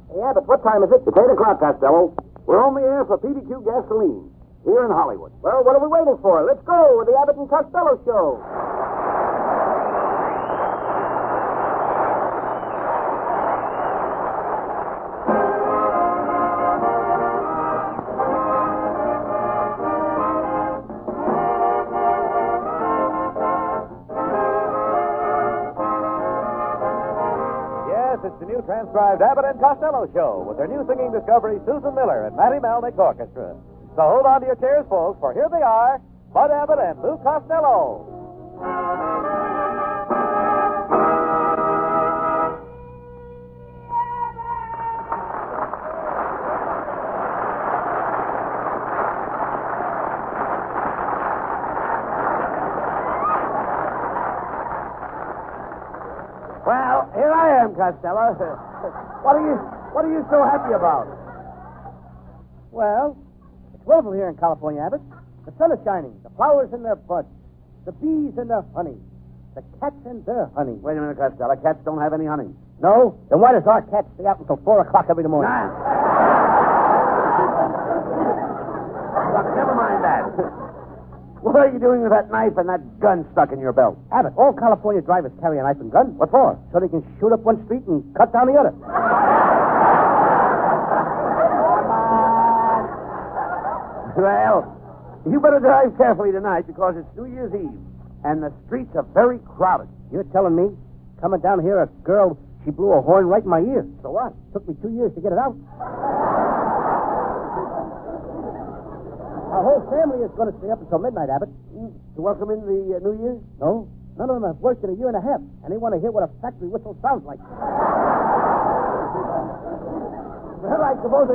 Hey, Abbott, what time is it? It's 8 o'clock, Costello. We're on the air for PDQ Gasoline here in Hollywood. Well, what are we waiting for? Let's go with the Abbott and Costello Show. It's the new transcribed Abbott and Costello Show with their new singing discovery, Susan Miller and Matty Malnick's orchestra. So hold on to your chairs, folks, for here they are, Bud Abbott and Lou Costello. Well, here I am, Costello. What are you so happy about? Well, it's wonderful here in California, Abbott. The sun is shining, the flowers in their buds, the bees in their honey, the cats in their honey. Wait a minute, Costello. Cats don't have any honey. No? Then why does our cat stay out until 4 o'clock every morning? Look, never mind that. What are you doing with that knife and that gun stuck in your belt? Abbott, all California drivers carry a knife and gun. What for? So they can shoot up one street and cut down the other. Well, you better drive carefully tonight because it's New Year's Eve, and the streets are very crowded. You're telling me? Coming down here, a girl, she blew a horn right in my ear. So what? Took me 2 years to get it out. Our whole family is going to stay up until midnight, Abbott. To welcome in the New Year? No, none of them have worked in a year and a half, and they want to hear what a factory whistle sounds like. Well, I suppose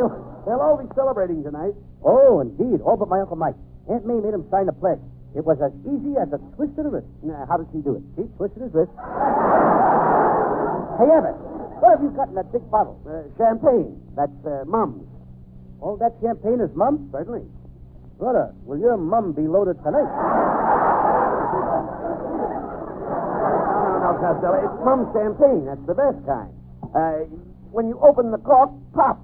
they'll all be celebrating tonight. Oh, indeed. All but my Uncle Mike. Aunt May made him sign the pledge. It was as easy as a twist of the wrist. Now, how did she do it? She twisted his wrist. Hey, Abbott, what have you got in that big bottle? Champagne. That's Mum's. All that champagne is Mum? Certainly. Brother, will your mum be loaded tonight? No, Costello. It's Mum's champagne. That's the best kind. When you open the cork, pop.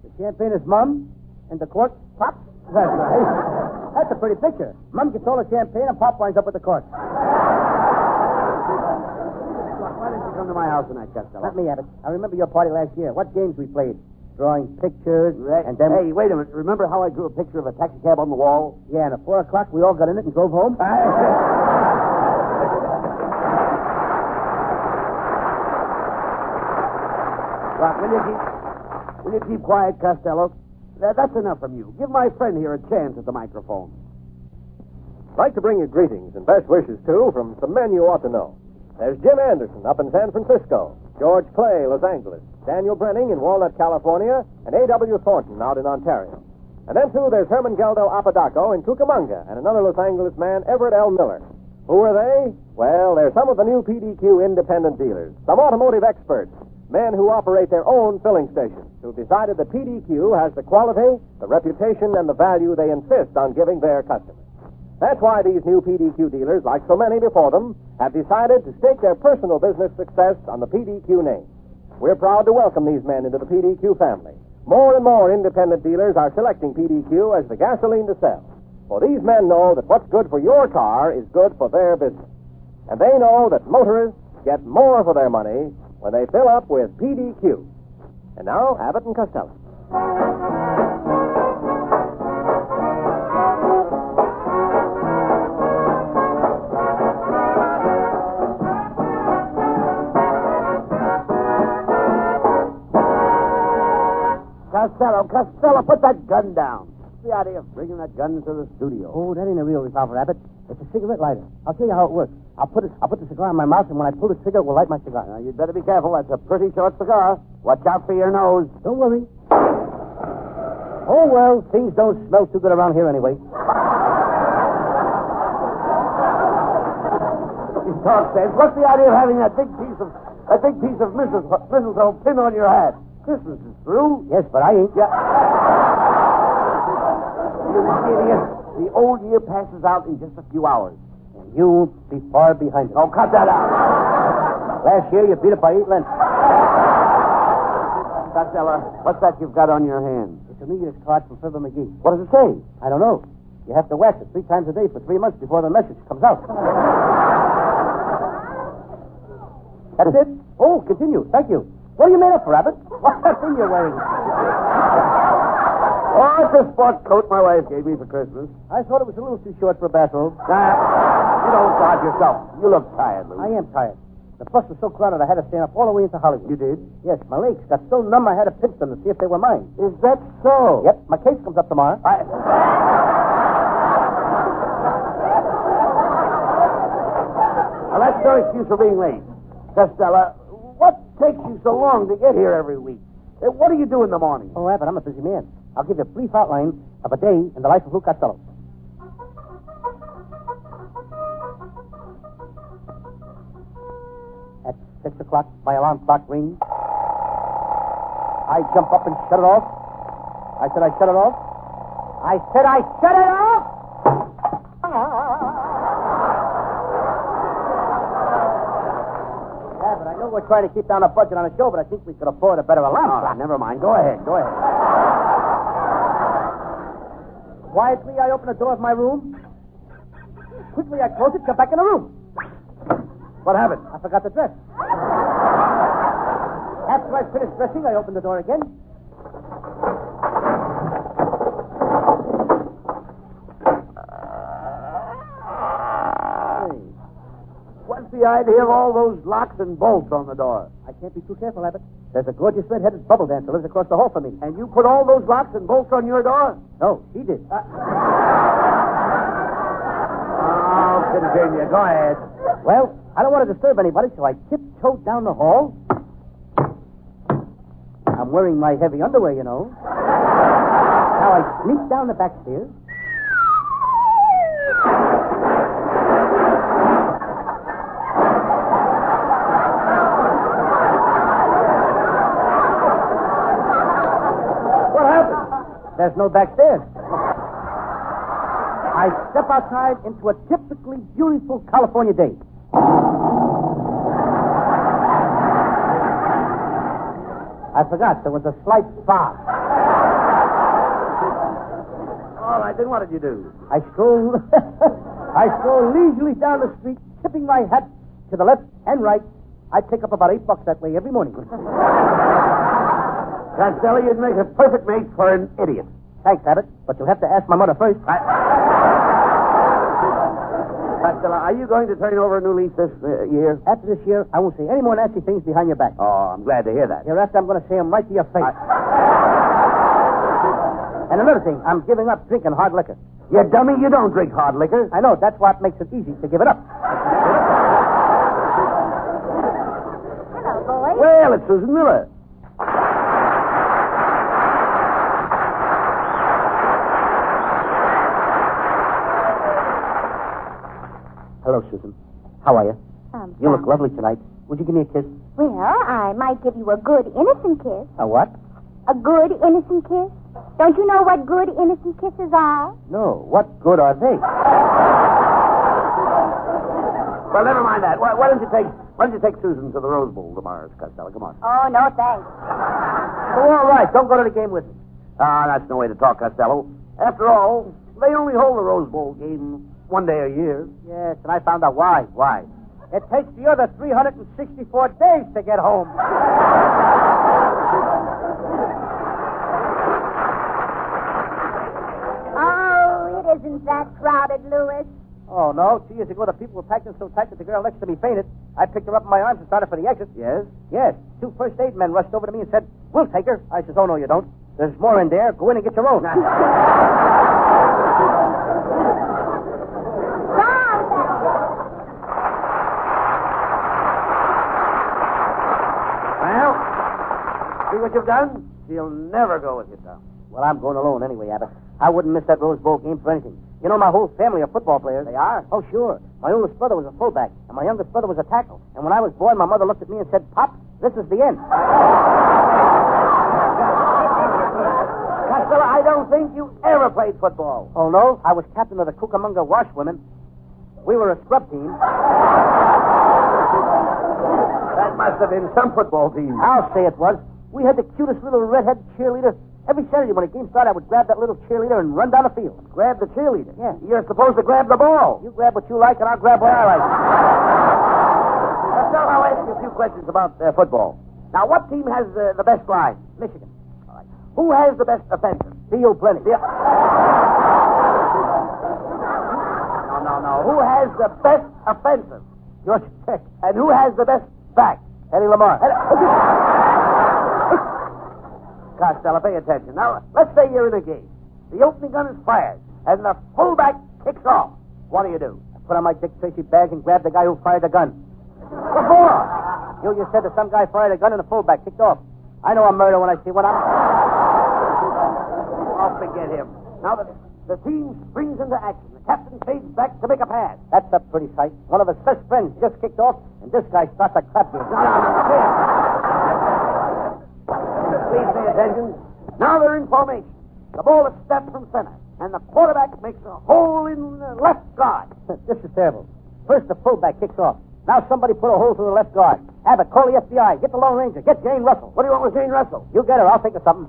The champagne is Mum, and the cork pops? That's right. That's a pretty picture. Mum gets all the champagne, and Pop winds up with the cork. Look, why didn't you come to my house tonight, Costello? Not me, Abbott. I remember your party last year. What games we played? Drawing pictures, and then... Hey, wait a minute. Remember how I drew a picture of a taxi cab on the wall? Yeah, and at 4 o'clock, we all got in it and drove home? Look, will you keep quiet, Costello? That's enough from you. Give my friend here a chance at the microphone. I'd like to bring you greetings and best wishes, too, from some men you ought to know. There's Jim Anderson up in San Francisco, George Clay, Los Angeles, Daniel Brenning in Walnut, California, and A.W. Thornton out in Ontario. And then, too, there's Herman Geldo Apodaco in Cucamonga and another Los Angeles man, Everett L. Miller. Who are they? Well, they're some of the new PDQ independent dealers, some automotive experts, men who operate their own filling stations, who've decided that PDQ has the quality, the reputation, and the value they insist on giving their customers. That's why these new PDQ dealers, like so many before them, have decided to stake their personal business success on the PDQ name. We're proud to welcome these men into the PDQ family. More and more independent dealers are selecting PDQ as the gasoline to sell. For these men know that what's good for your car is good for their business. And they know that motorists get more for their money when they fill up with PDQ. And now, Abbott and Costello. Costello, put that gun down. What's the idea of bringing that gun into the studio? Oh, that ain't a real revolver, Abbott. It's a cigarette lighter. I'll tell you how it works. I'll put the cigar in my mouth, and when I pull the trigger, it will light my cigar. Now, you'd better be careful. That's a pretty short cigar. Watch out for your nose. Don't worry. Oh, well, things don't smell too good around here anyway. Talk sense. What's the idea of having that big piece of mistletoe pin on your hat? Christmas is through. Yes, but I ain't. Yeah. You idiot. The old year passes out in just a few hours. And you'll be far behind it. Oh, cut that out. Last year, you beat it by 8 lengths. Costello, what's that you've got on your hand? It's a New Year's card from Fibber McGee. What does it say? I don't know. You have to wax it 3 times a day for 3 months before the message comes out. That's it? Oh, continue. Thank you. What are you made up for, Abbott? What's that thing you're wearing? Oh, it's a sport coat my wife gave me for Christmas. I thought it was a little too short for a bathrobe. You don't guard yourself. You look tired, Lou. I am tired. The bus was so crowded I had to stand up all the way into Hollywood. You did? Yes, my legs got so numb I had to pinch them to see if they were mine. Is that so? Yep, my case comes up tomorrow. Well, that's no excuse for being late. Costello, what takes you so long to get here every week? What do you do in the morning? Oh, Abbott, I'm a busy man. I'll give you a brief outline of a day in the life of Lou Costello. At 6 o'clock, my alarm clock rings. I jump up and shut it off. I said I shut it off. I said I shut it off! Yeah, but I know we're trying to keep down the budget on the show, but I think we could afford a better alarm clock. Never mind. Go ahead. Quietly, I open the door of my room. Quickly, I close it, come back in the room. What happened? I forgot to dress. After I finished dressing, I opened the door again. What's the idea of all those locks and bolts on the door? I can't be too careful, Abbott. There's a gorgeous red-headed bubble dancer lives across the hall from me. And you put all those locks and bolts on your door? No, she did. Oh, continue. Go ahead. Well, I don't want to disturb anybody, so I tiptoed down the hall. I'm wearing my heavy underwear, you know. Now I sneak down the back stairs. What happened? There's no back stairs. I step outside into a typically beautiful California day. I forgot there was a slight fog. All right, then what did you do? I stroll leisurely down the street, tipping my hat to the left and right. I pick up about $8 that way every morning. Costello, you'd make a perfect mate for an idiot. Thanks, Abbott, but you'll have to ask my mother first. Costello, are you going to turn over a new leaf this year? After this year, I won't say any more nasty things behind your back. Oh, I'm glad to hear that. Hereafter, I'm going to say them right to your face. And another thing, I'm giving up drinking hard liquor. You dummy, you don't drink hard liquor. I know, that's what makes it easy to give it up. Hello, boys. Well, it's Susan Miller. Hello, Susan. How are you? You look fine. lovely tonight. Would you give me a kiss? Well, I might give you a good, innocent kiss. A what? A good, innocent kiss? Don't you know what good, innocent kisses are? No. What good are they? Well, never mind that. Why don't you take Susan to the Rose Bowl tomorrow, Costello? Come on. Oh, no, thanks. Oh, all right. Don't go to the game with me. That's no way to talk, Costello. After all, they only hold the Rose Bowl game one day a year. Yes, and I found out why. Why? It takes the other 364 days to get home. Oh, it isn't that crowded, Louis. Oh, no. 2 years ago, the people were packed in so tight that the girl next to me fainted. I picked her up in my arms and started for the exit. Yes? Yes. 2 first aid men rushed over to me and said, "We'll take her." I says, "Oh, no, you don't. There's more in there. Go in and get your own." Well, see what you've done? She'll never go with you, Tom. Well, I'm going alone anyway, Abbott. I wouldn't miss that Rose Bowl game for anything. You know, my whole family are football players. They are? Oh, sure. My oldest brother was a fullback, and my youngest brother was a tackle. And when I was born, my mother looked at me and said, "Pop, this is the end." Costello, I don't think you ever played football. Oh, no? I was captain of the Cucamonga Washwomen. We were a scrub team. That must have been some football team. I'll say it was. We had the cutest little redhead cheerleader. Every Saturday when a game started, I would grab that little cheerleader and run down the field. Grab the cheerleader? Yeah. You're supposed to grab the ball. You grab what you like, and I'll grab what I like. So I'll ask you a few questions about football. Now, what team has the best line? Michigan. All right. Who has the best offensive? Theo Plenty. No. Who has the best offensive? Georgia Tech. And who has the best back? Eddie Lamar. Costello, pay attention. Now, let's say you're in a game. The opening gun is fired, and the fullback kicks off. What do you do? I put on my Dick Tracy bag and grab the guy who fired the gun. What for? You just said that some guy fired a gun and the fullback kicked off. I know a murder when I see one. Oh, forget him. Now, the team springs into action. The captain fades back to make a pass. That's a pretty sight. One of his best friends just kicked off, and this guy starts a crap game. Please pay attention. Now they're in formation. The ball is snapped from center, and the quarterback makes a hole in the left guard. This is terrible. First, the fullback kicks off. Now somebody put a hole through the left guard. Abbott, call the FBI. Get the Lone Ranger. Get Jane Russell. What do you want with Jane Russell? You get her. I'll think of something.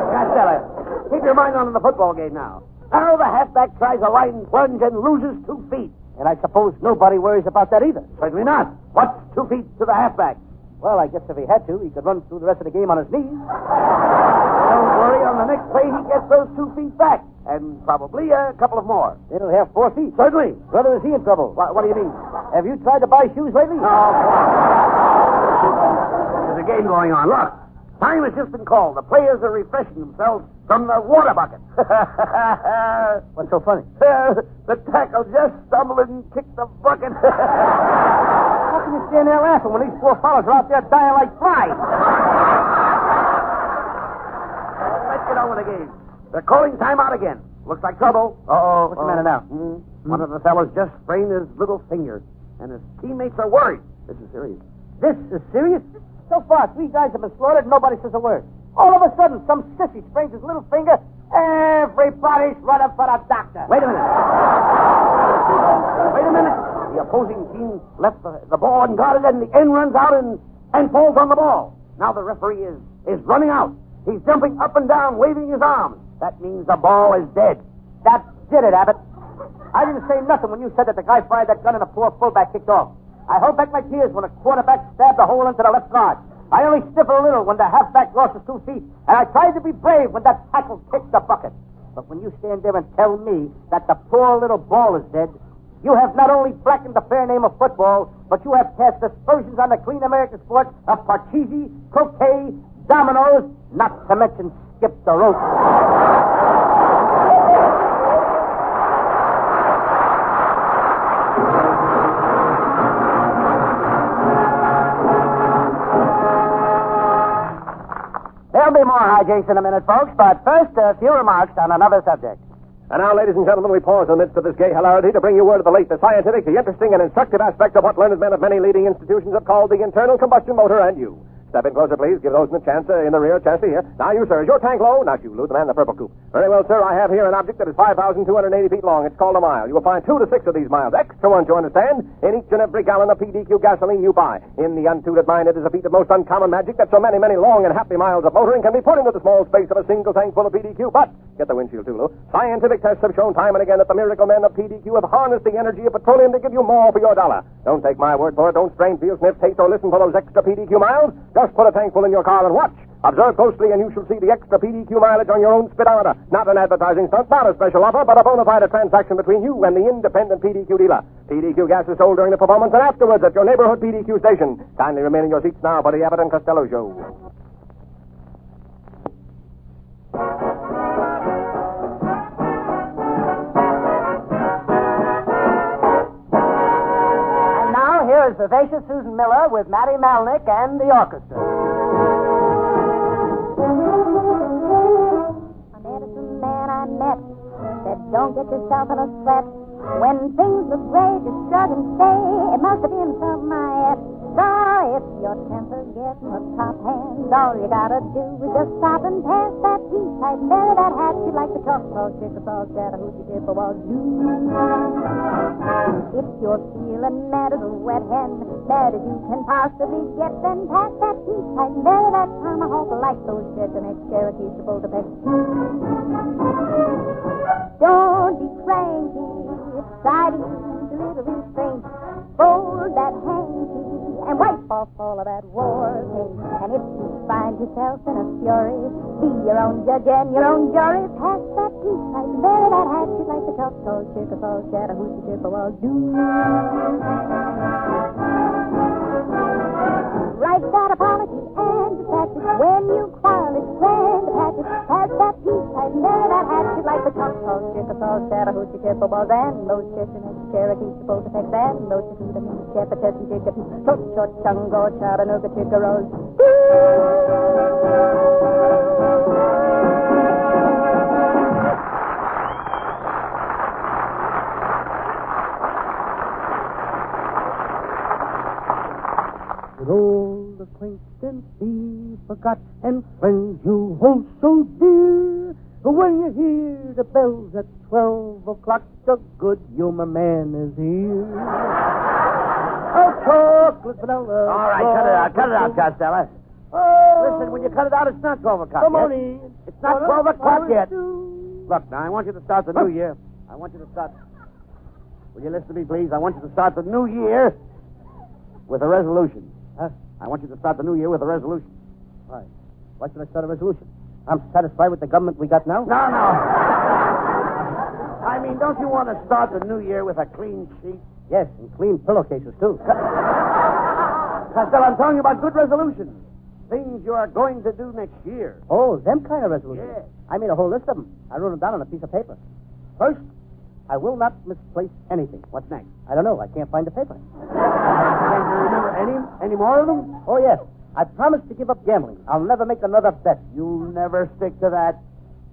Costello, keep your mind on the football game now. Now the halfback tries a line plunge and loses 2 feet. And I suppose nobody worries about that either. Certainly not. What's 2 feet to the halfback? Well, I guess if he had to, he could run through the rest of the game on his knees. Don't worry. On the next play, he gets those 2 feet back. And probably a couple of more. It'll have 4 feet. Certainly. Brother, is he in trouble? What do you mean? Have you tried to buy shoes lately? Oh, there's a game going on. Look, time has just been called. The players are refreshing themselves from the water bucket. What's so funny? The tackle just stumbled and kicked the bucket. How can you stand there laughing when these poor fellows are out there dying like flies? Let's get on with the game. They're calling timeout again. Looks like trouble. Uh-oh. What's the matter now? One of the fellows just sprained his little finger, and his teammates are worried. This is serious. This is serious? So far, 3 guys have been slaughtered and nobody says a word. All of a sudden, some sissy sprains his little finger. Everybody's running for the doctor. Wait a minute. The opposing team left the ball unguarded, and the end runs out and falls on the ball. Now the referee is running out. He's jumping up and down, waving his arms. That means the ball is dead. That did it, Abbott. I didn't say nothing when you said that the guy fired that gun and the poor fullback kicked off. I held back my tears when the quarterback stabbed a hole into the left guard. I only sniffled a little when the halfback lost his 2 feet, and I tried to be brave when that tackle kicked the bucket. But when you stand there and tell me that the poor little ball is dead, you have not only blackened the fair name of football, but you have cast aspersions on the clean American sport of parcheesi, croquet, dominoes, not to mention skip the rope. There'll be more hijinks in a minute, folks, but first, a few remarks on another subject. And now, ladies and gentlemen, we pause in the midst of this gay hilarity to bring you word of the late, the scientific, the interesting, and instructive aspect of what learned men of many leading institutions have called the internal combustion motor, and you. Step in closer, please. Give those in the chance in the rear chance to hear. Now, you, sir, is your tank low? Not you, Lou, the man in the purple coupe. Very well, sir. I have here an object that is 5,280 feet long. It's called a mile. You will find 2 to 6 of these miles. Extra ones, you understand, in each and every gallon of PDQ gasoline you buy. In the untutored mind, it is a feat of most uncommon magic that so many, many long and happy miles of motoring can be put into the small space of a single tank full of PDQ. But, get the windshield, too, Lou. Scientific tests have shown time and again that the miracle men of PDQ have harnessed the energy of petroleum to give you more for your dollar. Don't take my word for it. Don't strain, feel, sniff, taste, or listen for those extra PDQ miles. Just put a tank full in your car and watch. Observe closely, and you shall see the extra PDQ mileage on your own speedometer. Not an advertising stunt, not a special offer, but a bona fide transaction between you and the independent PDQ dealer. PDQ gas is sold during the performance and afterwards at your neighborhood PDQ station. Kindly remain in your seats now for the Abbott and Costello Show. And now, here is vivacious Susan Miller with Matty Malnick and the orchestra. Don't get yourself in a sweat. When things look gray, just shrug and say, it must have been from my head. So if your temper's getting the top hand, all you gotta do is just stop and pass that tea pipe and bury that hat. You like the Choctaw, Chickasaw, Chattahoochee, Chippewa, If you're feeling mad as a wet hen, mad as you can possibly get, then pass that tea pipe and bury that tomahawk like those Cherokees, Cherokees, Chapultepec. Don't be cranky, try to use a little restraint. Fold that hanky and wipe off all of that war paint. And if you find yourself in a fury, be your own judge and your own jury. Pass that tea pipe and bury that hat. You like the Choctaw, Chickasaw, Chattahoochee, Chippewa, Write that apology and dispatch it. When you quarrel, it's grand to patch it. Pass that tea pipe and bury that hat. You like the Choctaw, Chickasaw, Chattahoochee, Chippewa, and those Cherokees, Cherokees, Chapultepec, and those Chattahoochee, Chepachet, and Chicopee, Chut, Chungo, Chattanooga, Chickaroos. With old acquaintance be forgot, and friends you hold so dear. When you hear the bells at 12 o'clock, the good humor man is here. Chocolate vanilla. All right, cut it out, Costello. Oh, Listen, when you cut it out, it's not 12 o'clock come yet. on in. It's not 12 o'clock yet. Do. Look, now, I want you to start the new year. I want you to start... Will you listen to me, please? I want you to start the new year with a resolution. Huh? I want you to start the new year with a resolution. Why? Why should I start a resolution? I'm satisfied with the government we got now. No. I mean, don't you want to start the new year with a clean sheet? Yes, and clean pillowcases, too. Costello, I'm telling you about good resolutions. Things you are going to do next year. Oh, them kind of resolutions. Yeah. I made a whole list of them. I wrote them down on a piece of paper. First, I will not misplace anything. What's next? I don't know. I can't find the paper. Can't you remember any more of them? Oh, yes. I promised to give up gambling. I'll never make another bet. You'll never stick to that.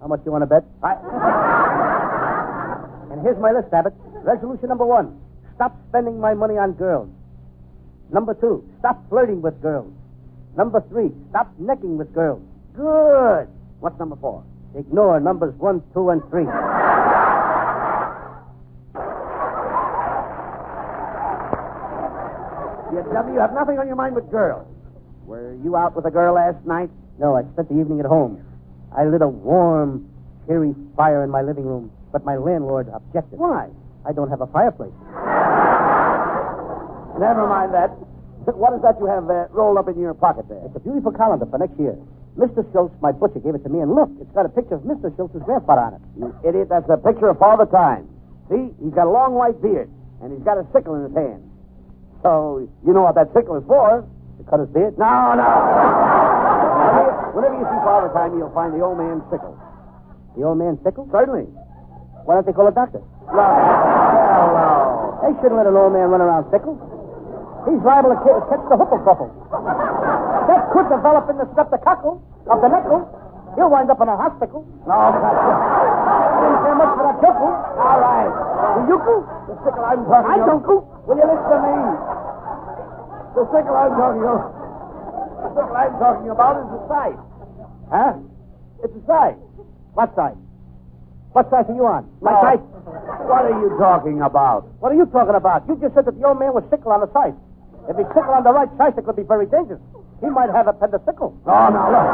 How much you want to bet? And here's my list, Abbott. Resolution number 1. Stop spending my money on girls. Number 2. Stop flirting with girls. Number 3. Stop necking with girls. Good. What's number 4? Ignore numbers 1, 2, and 3. You dummy, you have nothing on your mind but girls. Were you out with a girl last night? No, I spent the evening at home. I lit a warm, cheery fire in my living room, but my landlord objected. Why? I don't have a fireplace. Never mind that. What is that you have rolled up in your pocket there? It's a beautiful calendar for next year. Mr. Schultz, my butcher, gave it to me, and look, it's got a picture of Mr. Schultz's grandfather on it. You idiot, that's a picture of Father Time. See, he's got a long white beard, and he's got a sickle in his hand. So, you know what that sickle is for? To cut his beard? No. Whenever you see Father Time, you'll find the old man's sickle. The old man's sickle? Certainly. Why don't they call a doctor? Hello. They shouldn't let an old man run around sickle. He's liable to catch the hoople-couple. That could develop into streptococcal of the knuckle. He'll wind up in a hospital. No, Didn't care much for that yokel. all right. The yokel? The sickle I'm talking I about. don't go. Will you listen to me? The sickle I'm talking about is the scythe. Huh? It's a scythe. What side? What side are you on? My No. side? What are you talking about? What are you talking about? You just said that the old man was sickle on the side. If he's sickle on the right side, it could be very dangerous. He might have appendicitis. Oh, no, look.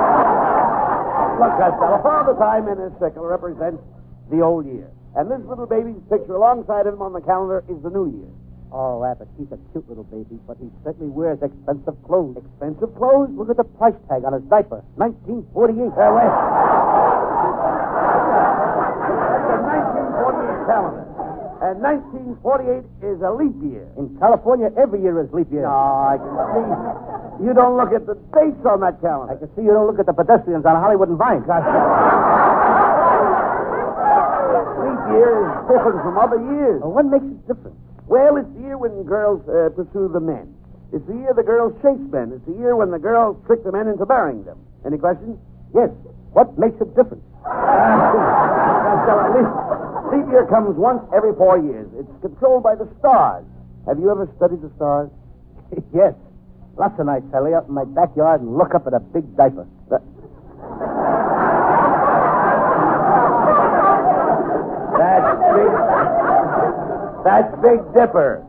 Look, Costello, Father Time and his sickle represents the old year. And this little baby's picture alongside of him on the calendar is the new year. Oh, Abbott, he's a cute little baby, but he certainly wears expensive clothes. Expensive clothes? Look at the price tag on his diaper. 1948. Wait. That's a 1948 calendar. And 1948 is a leap year. In California, every year is leap year. No, I can see. You don't look at the dates on that calendar. I can see you don't look at the pedestrians on Hollywood and Vine. Leap year is different from other years. Well, what makes it different? Well, it's the year when girls pursue the men. It's the year the girls chase men. It's the year when the girls trick the men into marrying them. Any questions? Yes. What makes it different? Leap year comes once every 4 years. It's controlled by the stars. Have you ever studied the stars? Yes. Lots of nights I lay out in my backyard and look up at a big diaper. That's Big Dipper.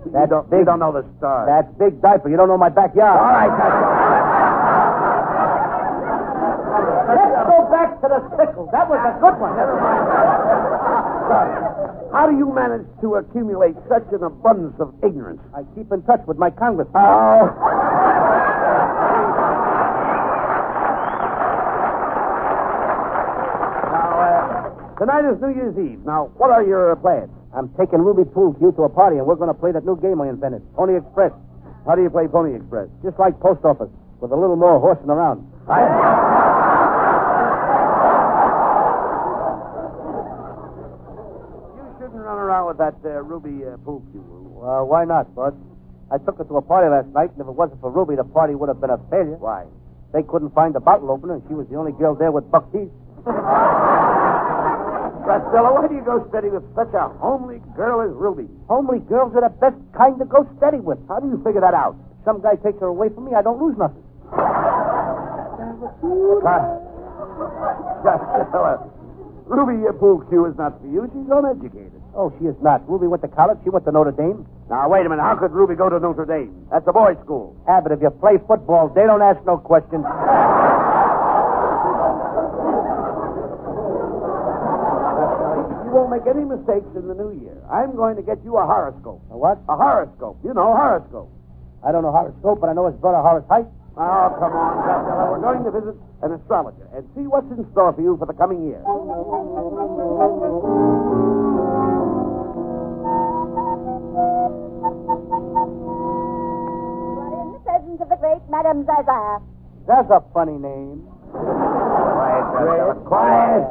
You don't know the star. That's Big Diaper. You don't know my backyard. All right, Let's go back to the sickle. That was a good one. Never mind. How do you manage to accumulate such an abundance of ignorance? I keep in touch with my congressman. Oh. Tonight is New Year's Eve. Now, what are your plans? I'm taking Ruby Pool Cue to a party, and we're going to play that new game I invented, Pony Express. How do you play Pony Express? Just like post office, with a little more horsing around. You shouldn't run around with that Ruby Pool Cue. Well, why not, Bud? I took her to a party last night, and if it wasn't for Ruby, the party would have been a failure. Why? They couldn't find the bottle opener, and she was the only girl there with buck teeth. Costello, why do you go steady with such a homely girl as Ruby? Homely girls are the best kind to go steady with. How do you figure that out? If some guy takes her away from me, I don't lose nothing. Costello, Ruby Pool Cue is not for you. She's uneducated. Oh, she is not. Ruby went to college. She went to Notre Dame. Now, wait a minute. How could Ruby go to Notre Dame? That's a boys' school. Abbott, if you play football, they don't ask no questions. You won't make any mistakes in the new year. I'm going to get you a horoscope. A what? A horoscope. You know, horoscope. I don't know horoscope, but I know his brother Horace Height. Oh, come on, Costello. We're going to visit an astrologer and see what's in store for you for the coming year. We're in the presence of the great Madame Zaza. That's a funny name. Quiet, Costello. Quiet.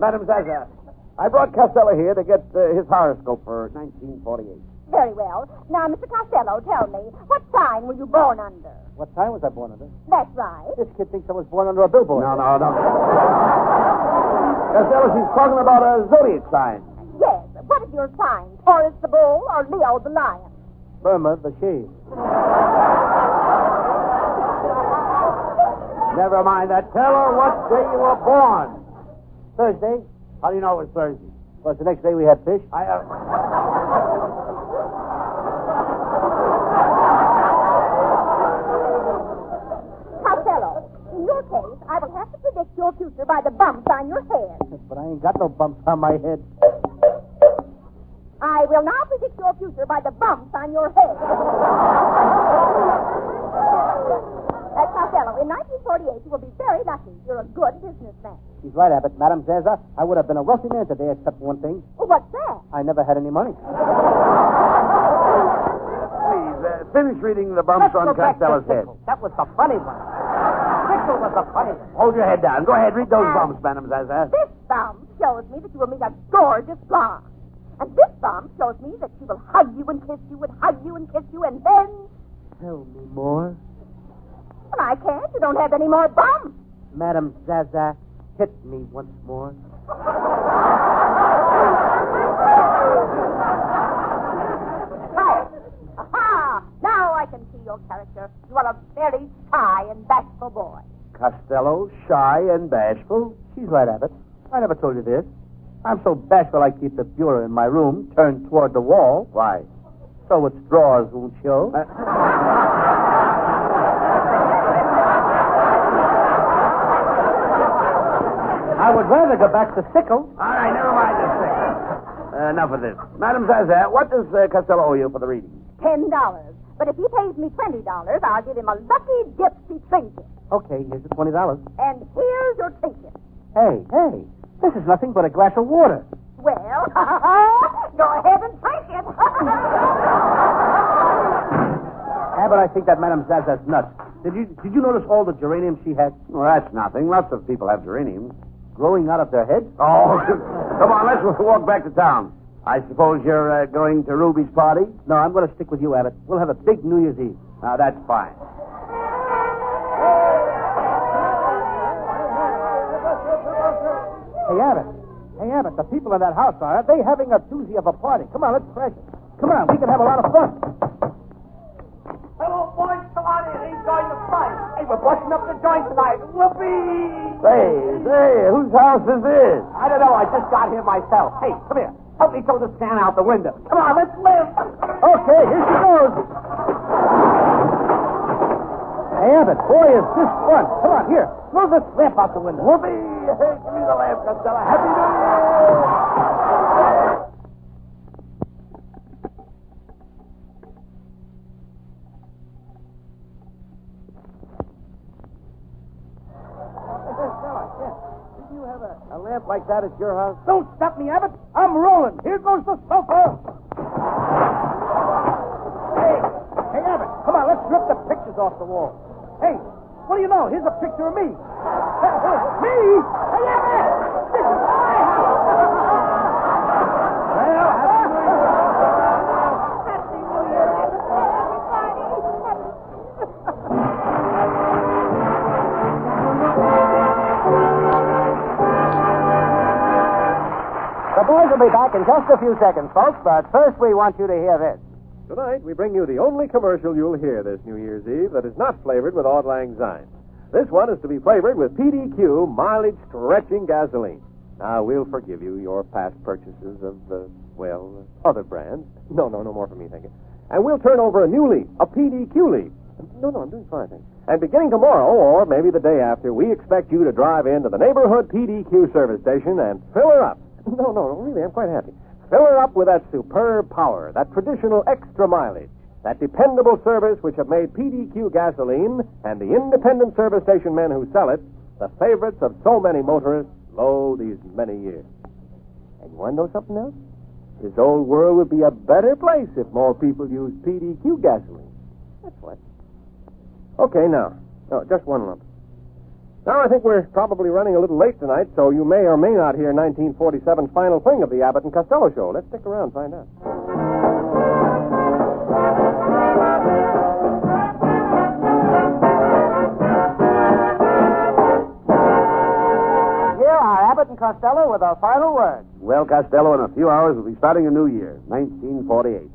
Madam Zaza, I brought Costello here to get his horoscope for 1948. Very well. Now, Mr. Costello, tell me, what sign were you born under? What time was I born under? That's right. This kid thinks I was born under a billboard. No. Costello, she's talking about a zodiac sign. Yes. What is your sign? Taurus the bull or Leo the lion? Burma the she. Never mind that. Tell her what day you were born. Thursday. How do you know it was Thursday? Was the next day we had fish? Costello, in your case, I will have to predict your future by the bumps on your head. But I ain't got no bumps on my head. I will now predict your future by the bumps on your head. Costello, in 1948, you will be very lucky. You're a good businessman. She's right, Abbott. Madame Zaza, I would have been a wealthy man today, except for one thing. Well, what's that? I never had any money. Please, finish reading the bumps on Costello's head. That was the funny one. Sickle was the funny one. Hold your head down. Go ahead, read those bumps, Madam Zaza. This bump shows me that you will meet a gorgeous blonde. And this bump shows me that she will hug you and kiss you and hug you and kiss you and then... Tell me more. Well, I can't. You don't have any more bumps. Madame Zaza, hit me once more. Aha! Now I can see your character. You are a very shy and bashful boy. Costello, shy and bashful? She's right, Abbott. I never told you this. I'm so bashful I keep the bureau in my room turned toward the wall. Why? So its drawers won't show. I would rather go back to Sickle. All right, never mind this thing. Enough of this. Madam Zaza, what does Costello owe you for the reading? $10. But if he pays me $20, I'll give him a lucky gypsy trinket. Okay, here's the $20. And here's your trinket. Hey, this is nothing but a glass of water. Well, go ahead and drink it. Abbott, I think that Madame Zaza's nuts. Did you notice all the geraniums she had? Well, that's nothing. Lots of people have geraniums. Growing out of their heads? Oh, come on, let's walk back to town. I suppose you're going to Ruby's party? No, I'm going to stick with you, Abbott. We'll have a big New Year's Eve. Now, that's fine. Hey, Abbott, the people in that house are they having a doozy of a party? Come on, let's crash it. Come on, we can have a lot of fun. Hello, boys washing up the joint tonight. Whoopee! Say, whose house is this? I don't know. I just got here myself. Hey, come here. Help me throw this can out the window. Come on, let's live. Okay, here she goes. Hey, Abbott, boy, is this fun. Come on, here. Throw this lamp out the window. Whoopee! Hey, give me the lamp, Costello. Happy New Year! A lamp like that at your house? Don't stop me, Abbott. I'm rolling. Here goes the sofa. Hey, Abbott, come on, let's rip the pictures off the wall. Hey, what do you know? Here's a picture of me. Me? Hey, Abbott! This is my house! Well, Happy New Year, everybody. The boys will be back in just a few seconds, folks, but first we want you to hear this. Tonight, we bring you the only commercial you'll hear this New Year's Eve that is not flavored with Auld Lang Syne. This one is to be flavored with PDQ mileage-stretching gasoline. Now, we'll forgive you your past purchases of, other brands. No more for me, thank you. And we'll turn over a new leaf, a PDQ leaf. No, I'm doing fine, thank you. And beginning tomorrow, or maybe the day after, we expect you to drive into the neighborhood PDQ service station and fill her up. No, really, I'm quite happy. Fill her up with that superb power, that traditional extra mileage, that dependable service which have made PDQ gasoline and the independent service station men who sell it the favorites of so many motorists, these many years. And you want to know something else? This old world would be a better place if more people used PDQ gasoline. That's what. Okay, now, just one lump. Now, I think we're probably running a little late tonight, so you may or may not hear 1947's final thing of the Abbott and Costello show. Let's stick around and find out. Here are Abbott and Costello with our final words. Well, Costello, in a few hours, we'll be starting a new year, 1948.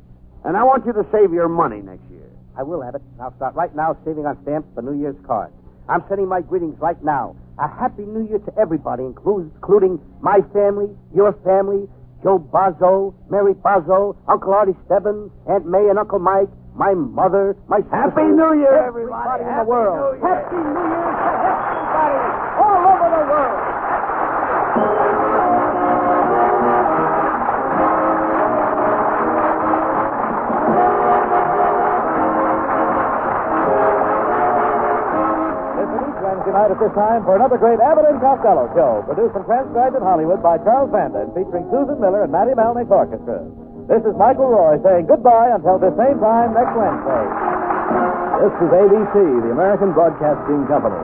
And I want you to save your money next year. I will, Abbott. I'll start right now saving on stamps for New Year's cards. I'm sending my greetings right now. A happy New Year to everybody, including my family, your family, Joe Bozzo, Mary Bozzo, Uncle Artie Stebbins, Aunt May and Uncle Mike, my mother, my Happy New Year, everybody. in the world. Happy New Year to everybody all over the world. Tonight at this time for another great Abbott and Costello show, produced and transcribed in Hollywood by Charles Vanda and featuring Susan Miller and Matty Malnick's orchestra. This is Michael Roy saying goodbye until the same time next Wednesday. This is ABC, the American Broadcasting Company.